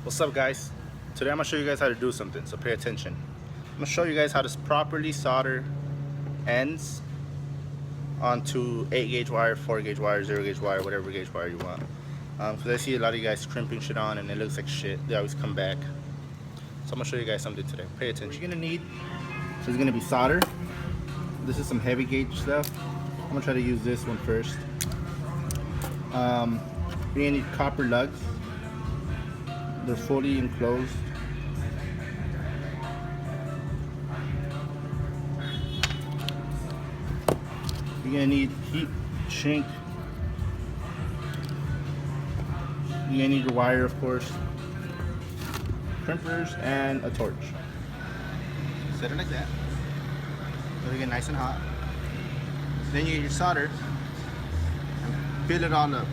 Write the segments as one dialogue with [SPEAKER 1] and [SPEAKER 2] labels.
[SPEAKER 1] What's up, guys? Today I'm gonna show you guys how to do something, so pay attention. I'm gonna show you guys how to properly solder ends onto 8 gauge wire, 4 gauge wire, 0 gauge wire, whatever gauge wire you want. Because I see a lot of you guys crimping shit on and it looks like shit. They always come back. So I'm gonna show you guys something today. Pay attention. What you're gonna need is gonna be solder. This is some heavy gauge stuff. I'm gonna try to use this one first. You're gonna need copper lugs. They're fully enclosed. You're gonna need heat shrink. You're gonna need your wire, of course, crimpers, and a torch. Set it like that. Let it get nice and hot. Then you get your solder and fill it all up.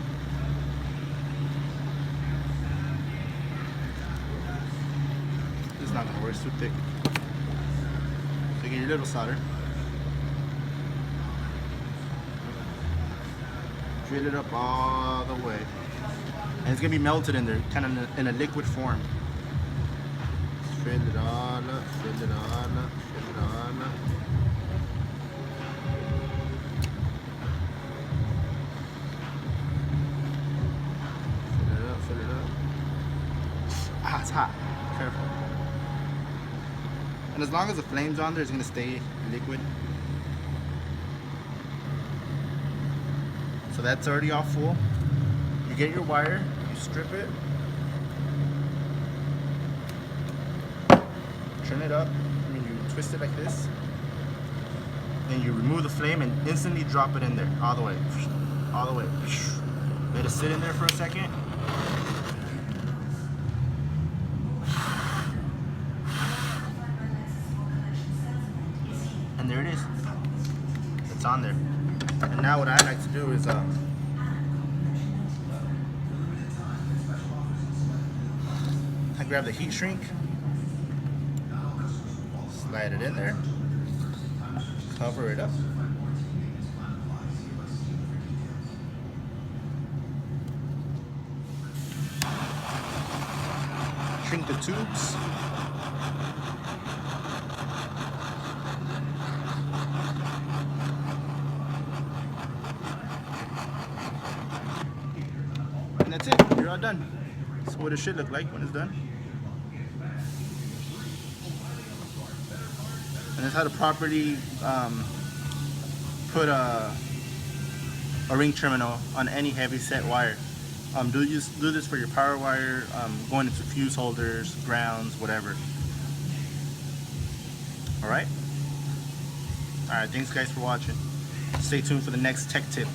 [SPEAKER 1] This is not gonna work, it's too thick. So you get your little solder. Fill it up all the way. And it's gonna be melted in there, kind of in a liquid form. Fill it all up, fill it all up, fill it all up. Fill it up, fill it up. Ah, it's hot. Careful. And as long as the flame's on there, it's gonna stay liquid. So that's already all full. You get your wire, you strip it, turn it up, I mean you twist it like this, then you remove the flame and instantly drop it in there, all the way, all the way. Let it sit in there for a second. And there it is. It's on there. And now what I like to do is I grab the heat shrink, slide it in there, cover it up. Shrink the tubes. And that's it, you're all done. That's what it should look like when it's done. And that's how to properly put a ring terminal on any heavy set wire. Do this for your power wire, going into fuse holders, grounds, whatever. Alright? Alright, thanks guys for watching. Stay tuned for the next tech tip.